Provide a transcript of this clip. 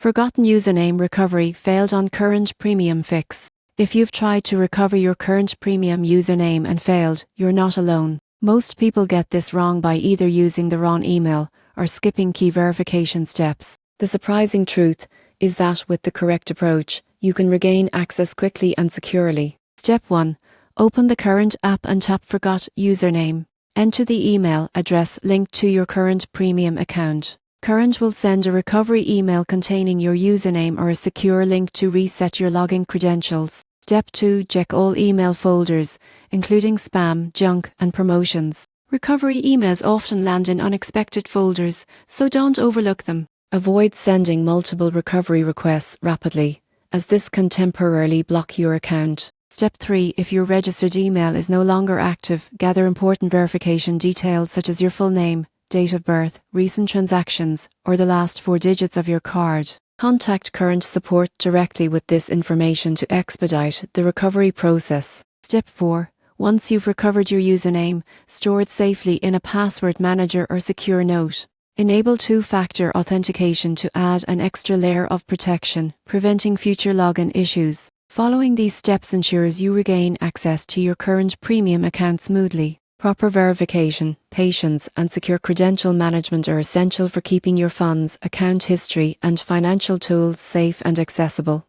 Forgotten username recovery failed on current premium fix. If you've tried to recover your current premium username and failed, you're not alone. Most people get this wrong by either using the wrong email or skipping key verification steps. The surprising truth is that with the correct approach, you can regain access quickly and securely. Step 1. Open the current app and tap Forgot Username. Enter the email address linked to your current premium account. Current will send a recovery email containing your username or a secure link to reset your login credentials. Step 2. Check all email folders, including spam, junk, and promotions. Recovery emails often land in unexpected folders, so don't overlook them. Avoid sending multiple recovery requests rapidly, as this can temporarily block your account. Step 3. If your registered email is no longer active, gather important verification details such as your full name, date of birth, recent transactions, or the last 4 digits of your card. Contact current support directly with this information to expedite the recovery process. Step 4. Once you've recovered your username, store it safely in a password manager or secure note. Enable 2-factor authentication to add an extra layer of protection, preventing future login issues. Following these steps ensures you regain access to your current premium account smoothly. Proper verification, patience, and secure credential management are essential for keeping your funds, account history, and financial tools safe and accessible.